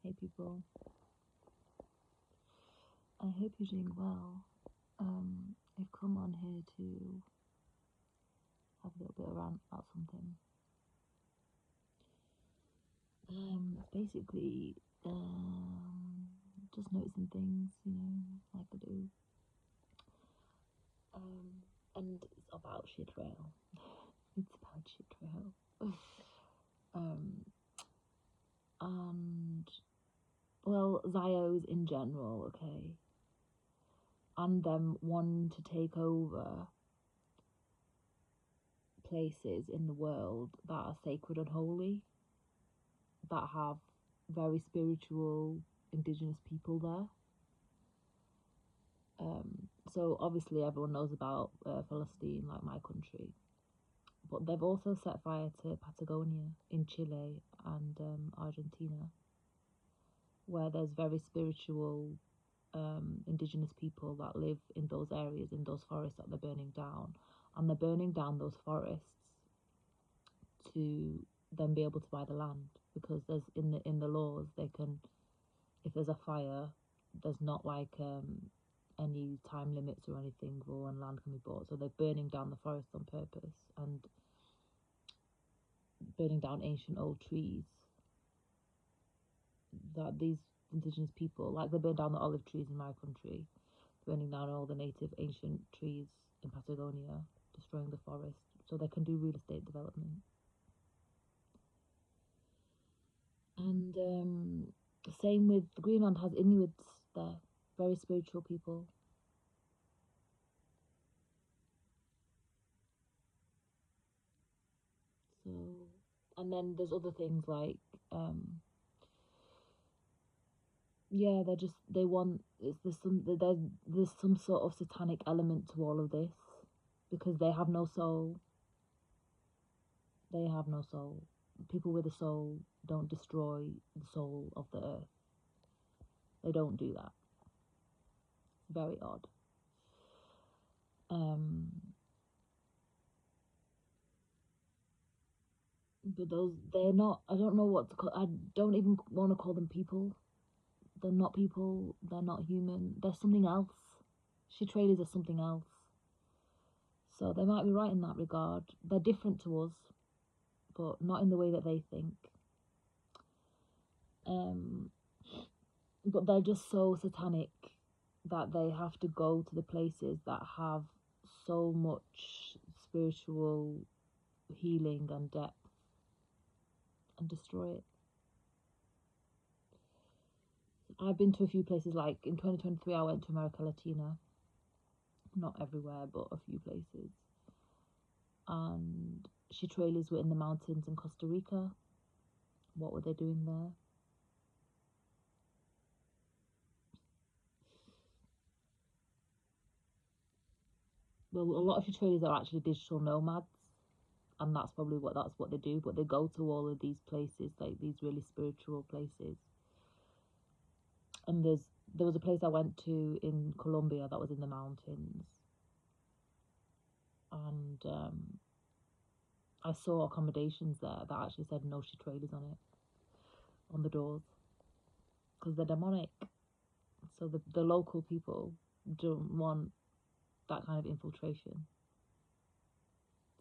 Hey people, I hope you're doing well. I've come on here to have a little bit of a rant about something. Basically, just noticing things, like I do. And it's about shit rail. It's about shit rail. And well, Zios in general, okay, and them wanting to take over places in the world that are sacred and holy, that have very spiritual indigenous people there. So obviously everyone knows about Palestine, like my country, but they've also set fire to Patagonia in Chile and Argentina, where there's very spiritual indigenous people that live in those areas, in those forests that they're burning down, and they're burning down those forests to then be able to buy the land, because there's in the laws, they can, if there's a fire, there's not like any time limits or anything for when land can be bought. So they're burning down the forest on purpose and burning down ancient old trees that these indigenous people, like they burn down the olive trees in my country, burning down all the native ancient trees in Patagonia, destroying the forest so they can do real estate development. And same with Greenland, has Inuits there, very spiritual people. So, and then there's other things like yeah, they want, there's some sort of satanic element to all of this, because they have no soul. They have no soul. People with a soul don't destroy the soul of the earth. They don't do that. It's very odd. But they're not, I don't know what to call, I don't even want to call them people. They're not people, they're not human, they're something else. Shit traders are something else. So they might be right in that regard. They're different to us, but not in the way that they think. But they're just so satanic that they have to go to the places that have so much spiritual healing and depth and destroy it. I've been to a few places, like in 2023 I went to America Latina, not everywhere but a few places, and Chitralis were in the mountains in Costa Rica. What were they doing there? Well, a lot of Chitralis are actually digital nomads, and that's what they do, but they go to all of these places, like these really spiritual places. And there was a place I went to in Colombia that was in the mountains, and I saw accommodations there that actually said no shit trailers on it, on the doors, because they're demonic. So the local people don't want that kind of infiltration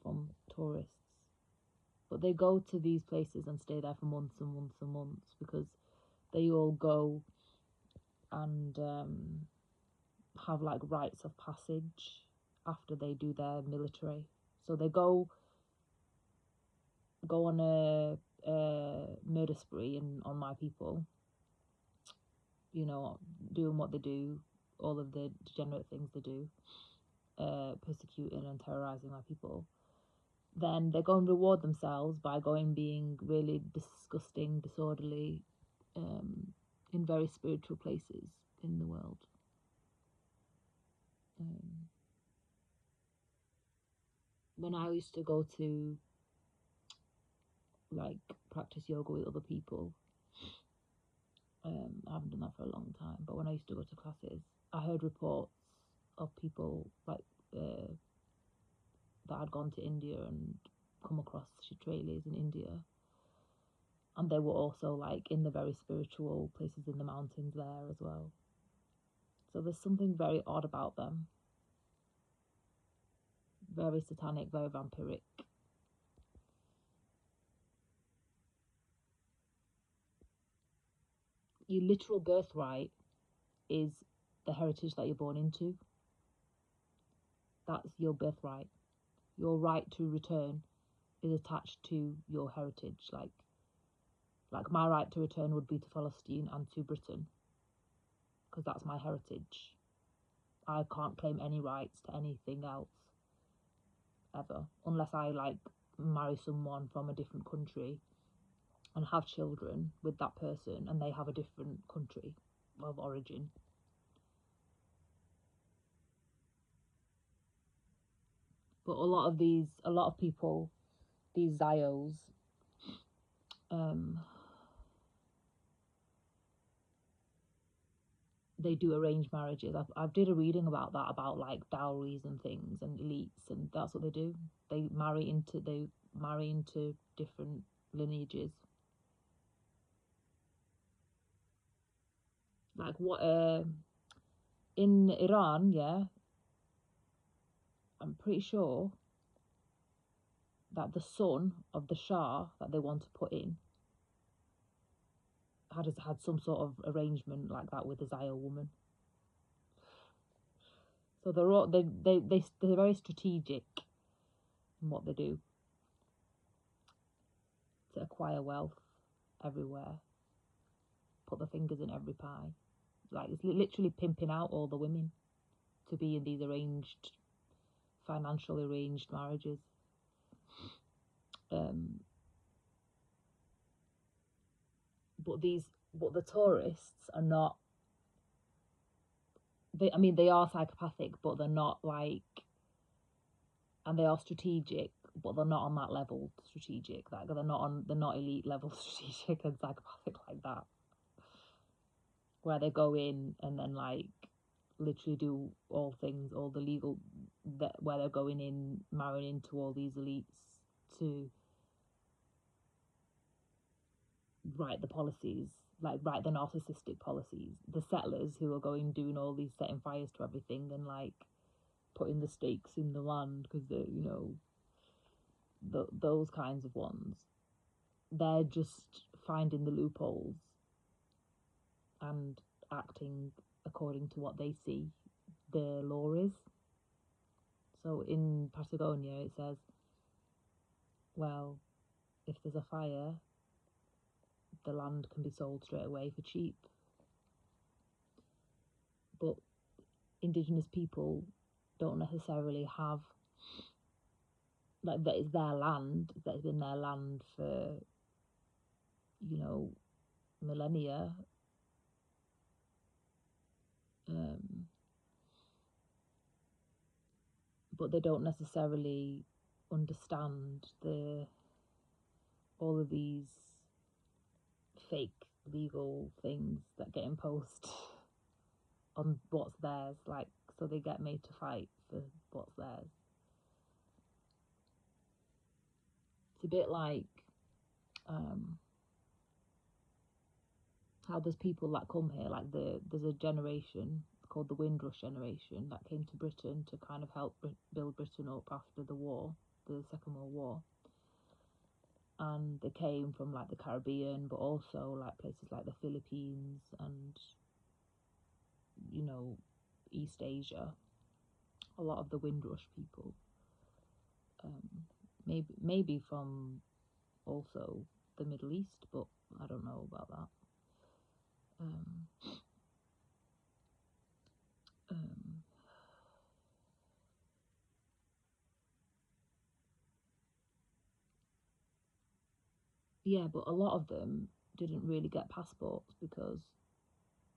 from tourists, but they go to these places and stay there for months and months and months, because they all go and have like rites of passage after they do their military. So they go on a murder spree on my people, doing what they do, all of the degenerate things they do, persecuting and terrorizing my people. Then they go and reward themselves by being really disgusting, disorderly, in very spiritual places in the world. When I used to go to like practice yoga with other people, I haven't done that for a long time, but when I used to go to classes, I heard reports of people like that had gone to India and come across Chitralis in India, And they were also like in the very spiritual places in the mountains there as well. So there's something very odd about them. Very satanic, very vampiric. Your literal birthright is the heritage that you're born into. That's your birthright. Your right to return is attached to your heritage. Like my right to return would be to Palestine and to Britain, because that's my heritage. I can't claim any rights to anything else ever, unless I like marry someone from a different country and have children with that person, and they have a different country of origin. But a lot of people, these Zios, they do arranged marriages. I did a reading about that, about like dowries and things and elites, and that's what they do. They marry into different lineages. Like what in Iran, yeah, I'm pretty sure that the son of the Shah that they want to put in had some sort of arrangement like that with a Zio woman. So they're very strategic in what they do to acquire wealth everywhere, put their fingers in every pie. Like it's literally pimping out all the women to be in these financially arranged marriages. But the tourists are not. They are psychopathic, but they're not like, and they are strategic, but they're not on that level strategic. Like they're not elite level strategic and psychopathic like that, where they go in and then like literally do all the legal, where they're going in, marrying into all these elites to write the policies, like write the narcissistic policies. The settlers who are doing all these, setting fires to everything and like putting the stakes in the land because they're, those kinds of ones. They're just finding the loopholes and acting according to what they see the law is. So in Patagonia it says, well, if there's a fire, the land can be sold straight away for cheap. But indigenous people don't necessarily have, like, that is their land, that has been their land for, millennia. But they don't necessarily understand all of these fake legal things that get imposed on what's theirs, like, so they get made to fight for what's theirs. It's a bit like how there's people that come here, like there's a generation called the Windrush generation that came to Britain to kind of help build Britain up after the war, the Second World War. And they came from like the Caribbean, but also like places like the Philippines and East Asia. A lot of the Windrush people, maybe from also the Middle East, but I don't know about that. Yeah, but a lot of them didn't really get passports because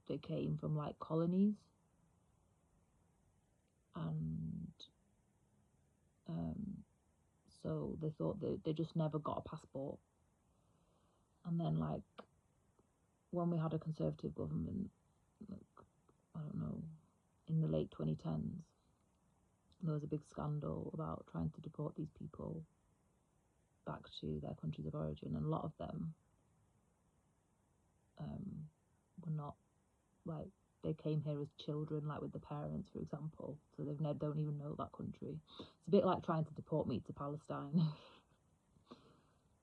they came from like colonies, and so they thought that they just never got a passport. And then like when we had a Conservative government, like, I don't know, in the late 2010s, there was a big scandal about trying to deport these people back to their countries of origin, and a lot of them not like they came here as children, like with the parents, for example, so don't even know that country. It's a bit like trying to deport me to Palestine.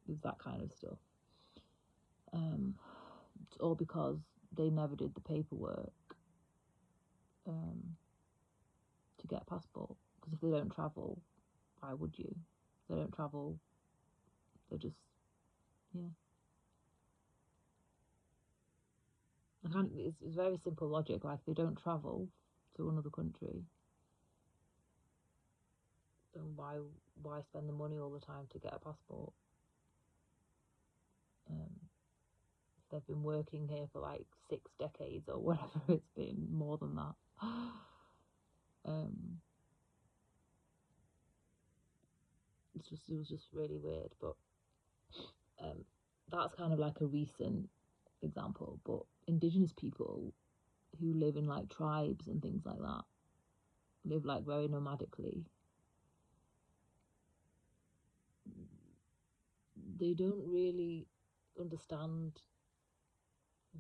It's that kind of stuff. It's all because they never did the paperwork to get a passport. Because if they don't travel, why would you? If they don't travel, they're just, yeah. It's very simple logic. Like, they don't travel to another country, then why spend the money all the time to get a passport? If they've been working here for like 6 decades or whatever it's been, more than that. It was just really weird, but that's kind of like a recent example. But indigenous people who live in like tribes and things like that live like very nomadically. They don't really understand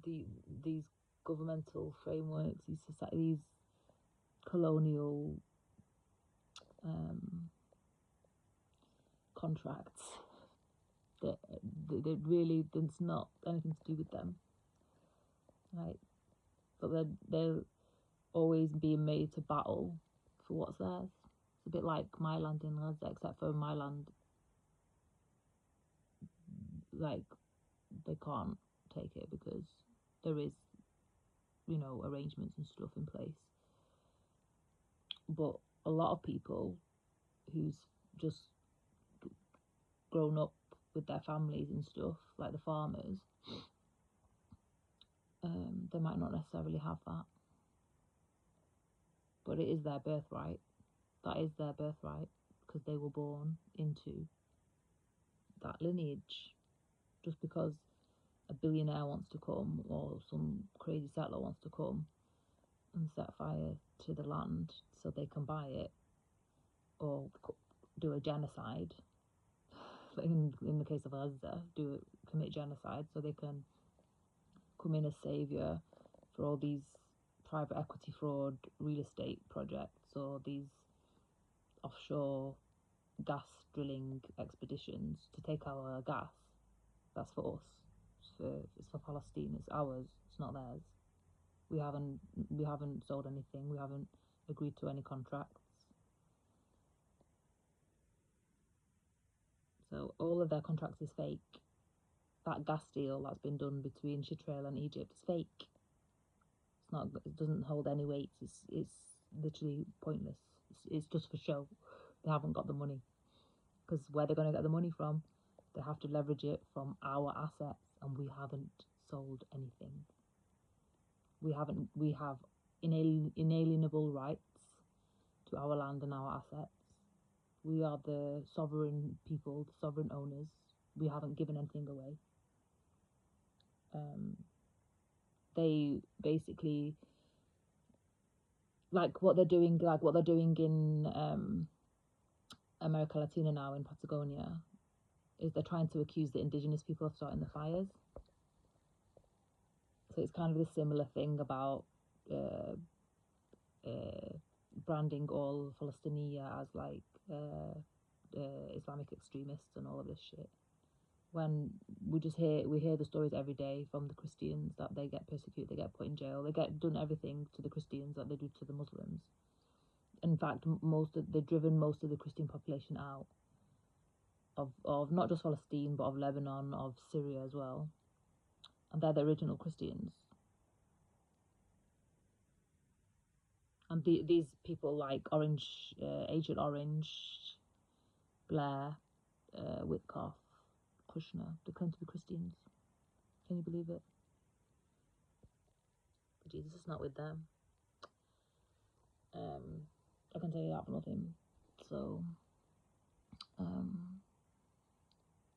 these governmental frameworks, these colonial contracts that really, there's not anything to do with them, right? But they're always being made to battle for what's theirs. It's a bit like my land in Gaza, except for my land, like, they can't take it because there is, arrangements and stuff in place. But a lot of people who's just grown up with their families and stuff, like the farmers, they might not necessarily have that. But it is their birthright. That is their birthright because they were born into that lineage. Just because a billionaire wants to come or some crazy settler wants to come and set fire to the land so they can buy it or do a genocide, in the case of Gaza, commit genocide so they can come in as saviour for all these private equity fraud real estate projects or these offshore gas drilling expeditions to take our gas. That's for us. It's for Palestine. It's ours. It's not theirs. We haven't sold anything. We haven't agreed to any contracts. So all of their contracts is fake. That gas deal that's been done between Chitrail and Egypt is fake. It's not. It doesn't hold any weight. It's literally pointless. It's just for show. They haven't got the money, because where they're going to get the money from, they have to leverage it from our assets, and we haven't sold anything. We have inalienable rights to our land and our assets. We are the sovereign people, the sovereign owners. We haven't given anything away. They basically, like what they're doing in America Latina now, in Patagonia, is they're trying to accuse the indigenous people of starting the fires. So it's kind of a similar thing about branding all Palestinians as like Islamic extremists and all of this shit. When we hear the stories every day from the Christians that they get persecuted, they get put in jail, they get done everything to the Christians that they do to the Muslims. In fact, they've driven most of the Christian population out of not just Palestine, but of Lebanon, of Syria as well. And they're the original Christians. And these people like Agent Orange, Blair, Witkoff, Kushner, they claim to be Christians. Can you believe it? Jesus is not with them. I can tell you that for nothing. So,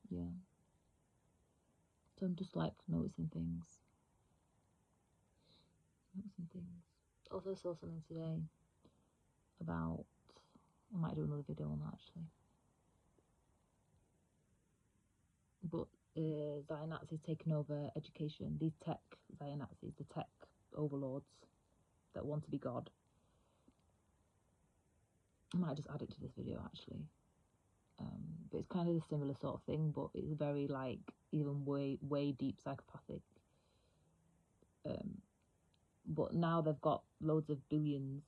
yeah. So I'm just like noticing things. Also saw something today about, I might do another video on that actually. But Zion Nazis taking over education. These tech via Nazis, the tech overlords that want to be God. I might just add it to this video actually. But it's kind of a similar sort of thing, but it's very like even way deep psychopathic. But now they've got loads of billions.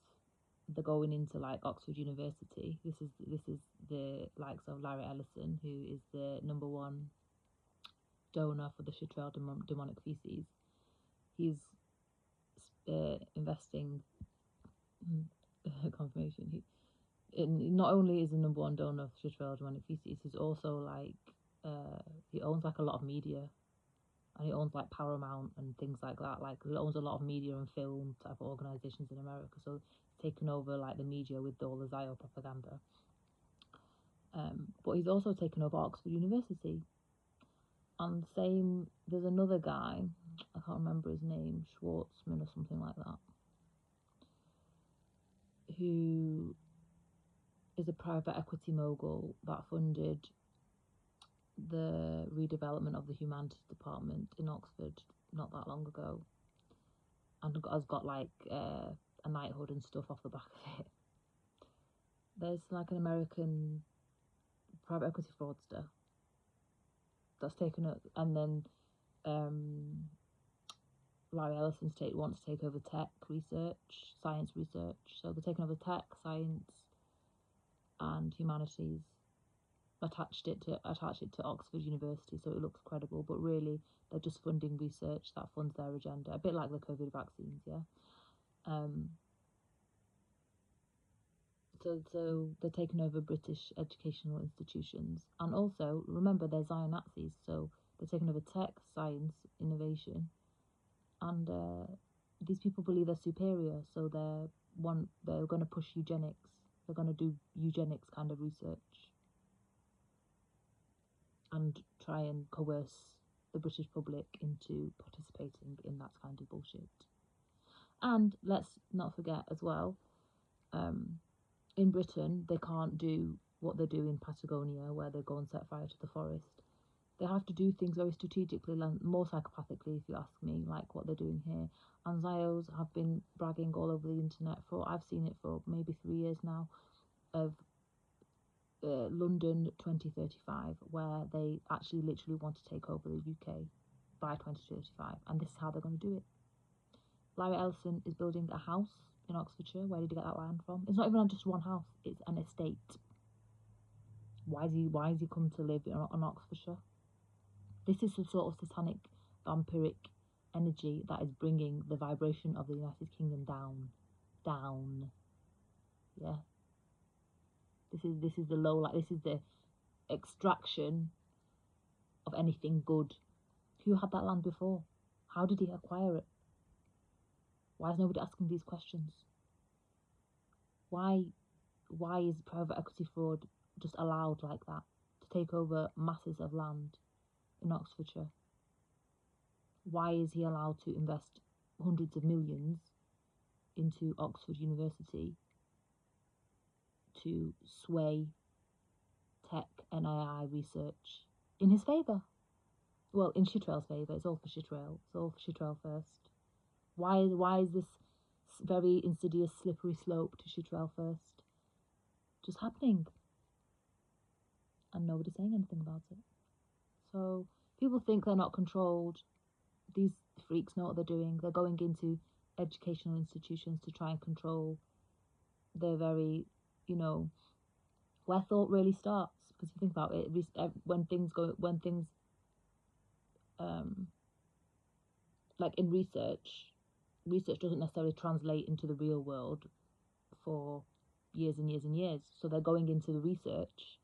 They're going into like Oxford University. This is the likes of Larry Ellison, who is the #1 donor for the Chitrell demonic feces. He's investing confirmation. Not only is the #1 donor for Chitrell demonic feces, he's also like he owns like a lot of media, and he owns like Paramount and things like that. Like he owns a lot of media and film type of organizations in America. So he's taken over like the media with all the Zio propaganda. But he's also taken over Oxford University. And same, there's another guy, I can't remember his name, Schwartzman or something like that, who is a private equity mogul that funded the redevelopment of the humanities department in Oxford not that long ago, and has got like a knighthood and stuff off the back of it. There's like an American private equity fraudster that's taken up, and then Larry Ellison wants to take over tech research, science research. So they're taking over tech, science, and humanities. Attached it to Oxford University, so it looks credible. But really, they're just funding research that funds their agenda. A bit like the COVID vaccines, yeah. So they're taking over British educational institutions, and also remember they're Zion Nazis, so they're taking over tech, science, innovation, and these people believe they're superior, so they're going to push eugenics. They're going to do eugenics kind of research and try and coerce the British public into participating in that kind of bullshit. And let's not forget as well, in Britain, they can't do what they do in Patagonia, where they go and set fire to the forest. They have to do things very strategically, more psychopathically, if you ask me, like what they're doing here. And Zios have been bragging all over the internet I've seen it for maybe 3 years now, of London 2035, where they actually literally want to take over the UK by 2035, and this is how they're going to do it. Larry Ellison is building a house in Oxfordshire. Where did he get that land from? It's not even just one house, it's an estate. Why is he come to live in Oxfordshire? This is some sort of satanic, vampiric energy that is bringing the vibration of the United Kingdom down. Yeah. This is the low light. This is the extraction of anything good. Who had that land before? How did he acquire it? Why is nobody asking these questions? Why is private equity fraud just allowed like that to take over masses of land in Oxfordshire? Why is he allowed to invest hundreds of millions into Oxford University to sway tech and AI research in his favour? Well, in Chitrell's favour. It's all for Chitrell. It's all for Chitrell first. Why is this very insidious, slippery slope to Chitrell first just happening? And nobody's saying anything about it. So people think they're not controlled. These freaks know what they're doing. They're going into educational institutions to try and control the very, where thought really starts. Because if you think about it, when things like in research doesn't necessarily translate into the real world for years and years and years. So they're going into the research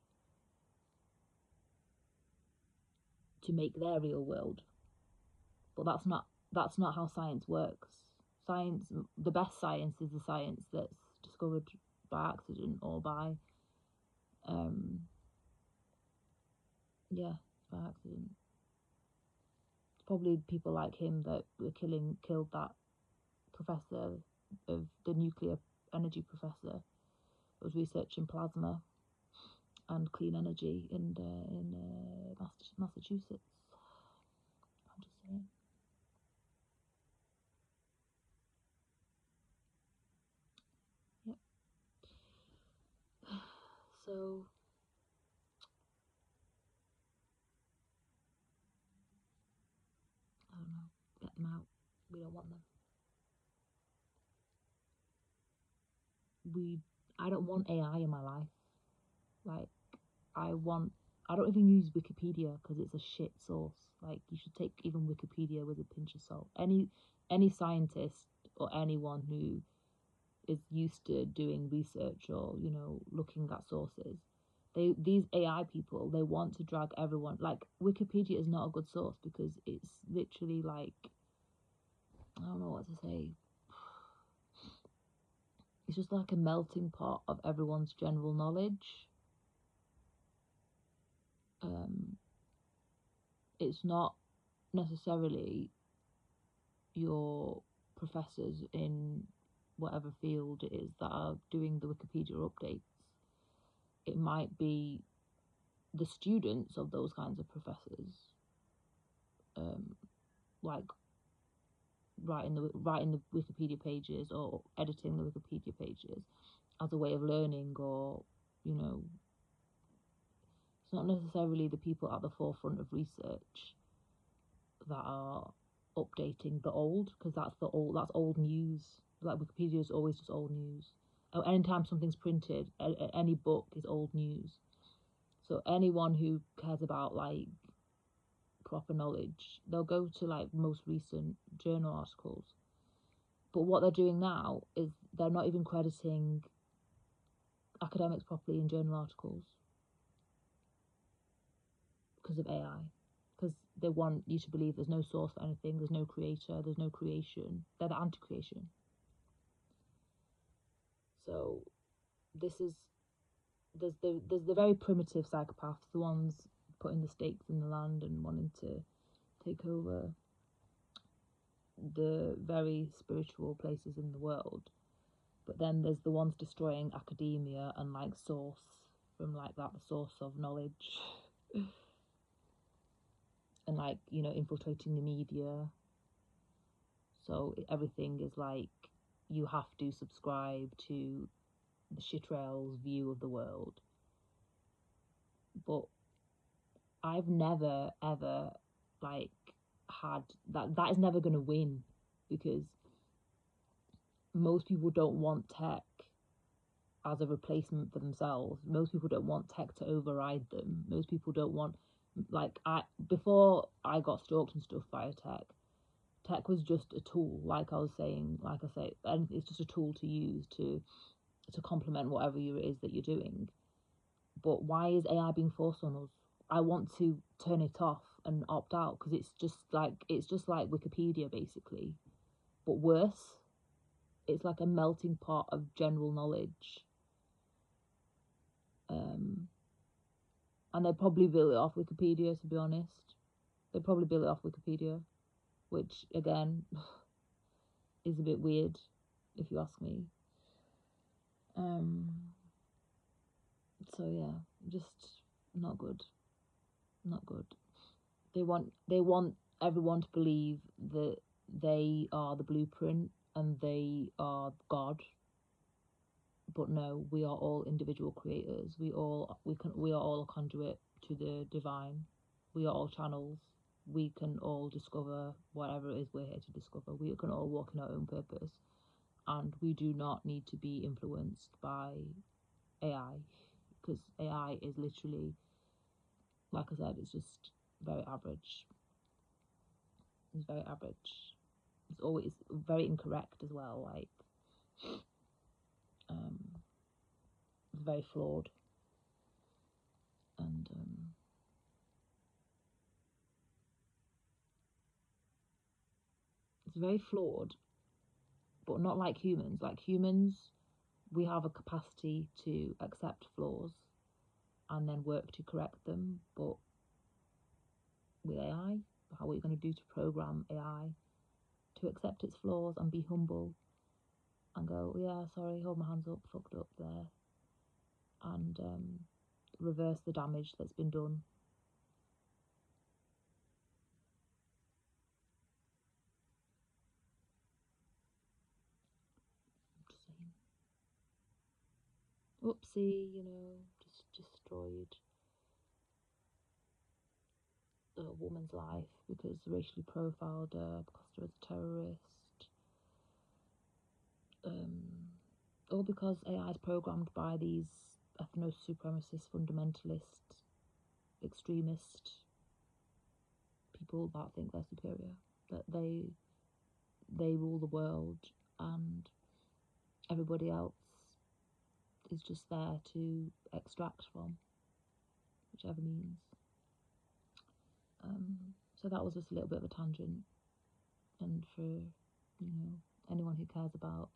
to make their real world. But that's not how science works. The best science is the science that's discovered by accident or by by accident. It's probably people like him that were killed that professor of the nuclear energy professor who was researching plasma and clean energy in Massachusetts. I'm just saying. So I don't know. Get them out. We don't want them. I don't want AI in my life. Like, I don't even use Wikipedia because it's a shit source. Like, you should take even Wikipedia with a pinch of salt. Any scientist or anyone who is used to doing research or, you know, looking at sources, these AI people, they want to drag everyone. Like, Wikipedia is not a good source because it's literally like, I don't know what to say. It's just like a melting pot of everyone's general knowledge. It's not necessarily your professors in whatever field it is that are doing the Wikipedia updates. It might be the students of those kinds of professors, like writing the Wikipedia pages or editing the Wikipedia pages as a way of learning, or, you know, it's not necessarily the people at the forefront of research that are updating the old, because that's old news. Like, Wikipedia is always just old news. Anytime something's printed, any book is old news. So anyone who cares about like proper knowledge, they'll go to like most recent journal articles. But what they're doing now is they're not even crediting academics properly in journal articles because of AI. Because they want you to believe there's no source for anything, there's no creator, there's no creation. They're the anti-creation. So this is there's the very primitive psychopaths, the ones putting the stakes in the land and wanting to take over the very spiritual places in the world. But then there's the ones destroying academia and like source from like that the source of knowledge and like, you know, infiltrating the media. So everything is like, you have to subscribe to the shitrail's view of the world. But I've never ever like had that is never going to win, because most people don't want tech as a replacement for themselves. Most people don't want tech to override them. Most people don't want, like, before I got stalked and stuff by tech was just a tool. Like I was saying, like I say, and it's just a tool to use to complement whatever it is that you're doing. But why is AI being forced on us? I want to turn it off and opt out, because it's just like Wikipedia basically, but worse. It's like a melting pot of general knowledge. And they probably built it off Wikipedia, to be honest. They probably built it off Wikipedia, which again is a bit weird, if you ask me. So yeah, just not good. Not good. They want everyone to believe that they are the blueprint and they are God. But no, we are all individual creators. We are all a conduit to the divine. We are all channels. We can all discover whatever it is we're here to discover. We can all walk in our own purpose, and we do not need to be influenced by AI, because AI is literally, like I said, it's just very average. It's very average. It's always very incorrect as well. Like, it's very flawed, and it's very flawed, but not like humans. Like humans, we have a capacity to accept flaws and then work to correct them. But with AI, how are you going to do to program AI to accept its flaws and be humble and go, yeah, sorry, hold my hands up, fucked up there, and reverse the damage that's been done? Just saying. Oopsie, you know, just destroyed a woman's life because racially profiled her because she was a terrorist. All because AI is programmed by these ethno-supremacist, fundamentalist, extremist people that think they're superior, that they rule the world, and everybody else is just there to extract from, whichever means. So that was just a little bit of a tangent, and for anyone who cares about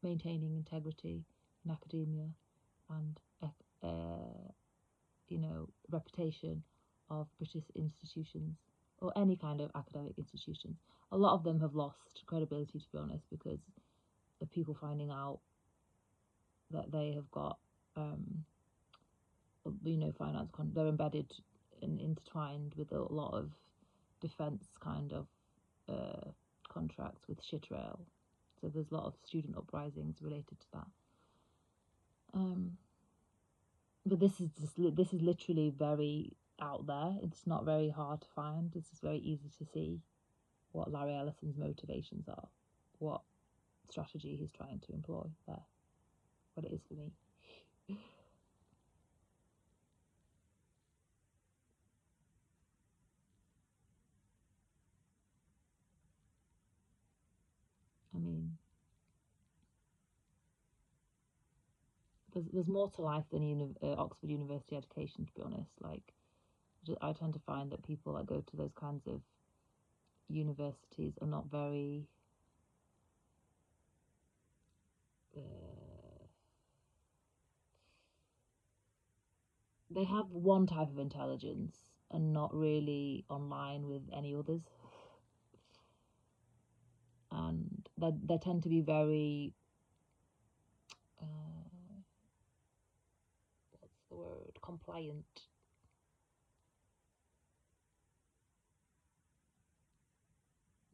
maintaining integrity in academia and reputation of British institutions or any kind of academic institutions. A lot of them have lost credibility, to be honest, because of people finding out that they have got finance they're embedded and intertwined with a lot of defence kind of contracts with shit rail. So there's a lot of student uprisings related to that. But this is literally very out there. It's not very hard to find. It's just very easy to see what Larry Ellison's motivations are, what strategy he's trying to employ there, what it is for me. I mean, there's more to life than Oxford University education, to be honest. Like, I tend to find that people that go to those kinds of universities are not very they have one type of intelligence and not really online with any others, and they tend to be very what's the word, compliant.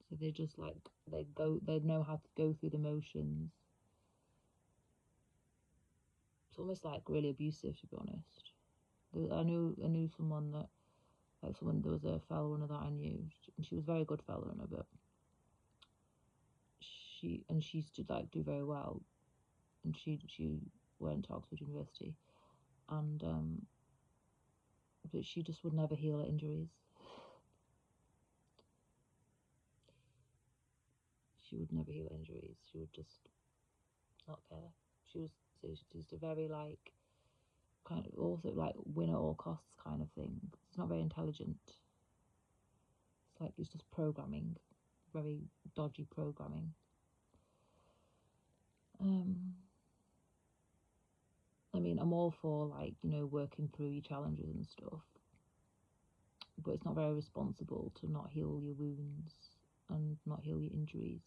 So they just like they know how to go through the motions. It's almost like really abusive, to be honest. I knew someone that there was a fellow runner that I knew, and she was a very good fellow runner, but she used to like do very well, and she went to Oxford University, and but she just would never heal her injuries. She would never heal injuries. She would just not care. She's just a very like kind of also like win at all costs kind of thing. It's not very intelligent. It's like it's just programming, very dodgy programming. I mean, I'm all for like working through your challenges and stuff, but it's not very responsible to not heal your wounds and not heal your injuries.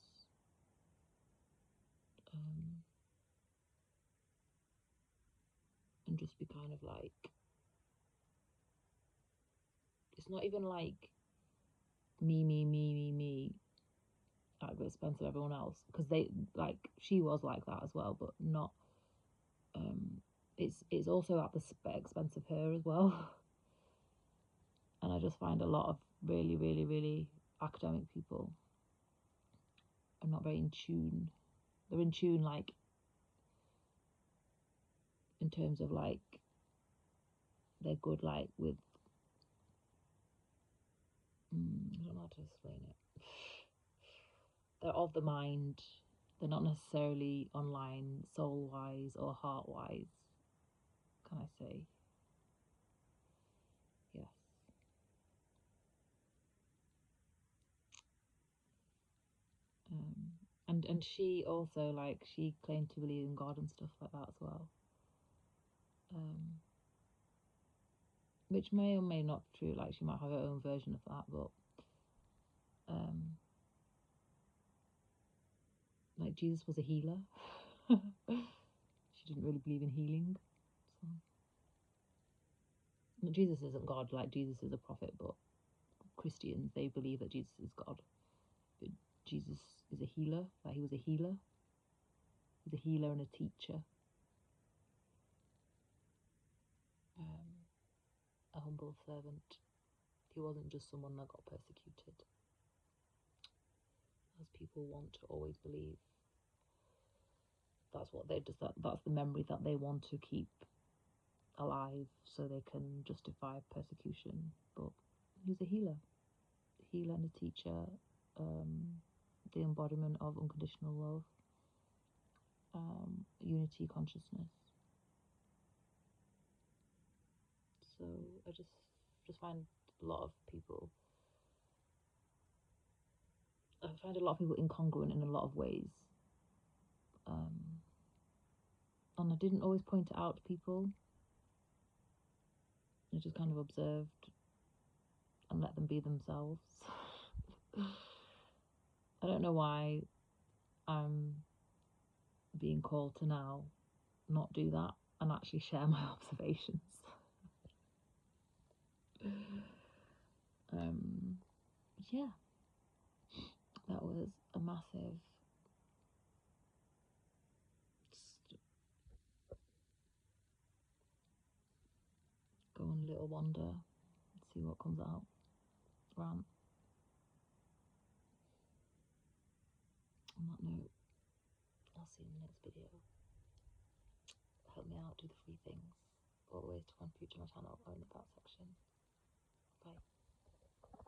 And just be kind of like, it's not even like me at the expense of everyone else, because they like she was like that as well, but not it's also at the expense of her as well. And I just find a lot of really, really, really academic people are not very in tune. They're in tune like in terms of like they're good like with I don't know how to explain it. They're of the mind. They're not necessarily online soul wise or heart wise, can I say? Yes. And she also like she claimed to believe in God and stuff like that as well, which may or may not be true. Like she might have her own version of that, but like Jesus was a healer. She didn't really believe in healing. So Jesus isn't God. Like Jesus is a prophet, but Christians, they believe that Jesus is God. But Jesus is a healer. Like he was a healer. He's a healer and a teacher. humble servant. He wasn't just someone that got persecuted, as people want to always believe. That's what they just that's the memory that they want to keep alive, so they can justify persecution. But he's a healer, and a teacher, the embodiment of unconditional love, unity consciousness. So I just find a lot of people incongruent in a lot of ways, and I didn't always point it out to people. I just kind of observed and let them be themselves. I don't know why I'm being called to now not do that and actually share my observations. Yeah, that was a massive go on a little wander, see what comes out, rant. On that note, I'll see you in the next video. Help me out, do the free things. Always to contribute to my channel or in the about section. Bye.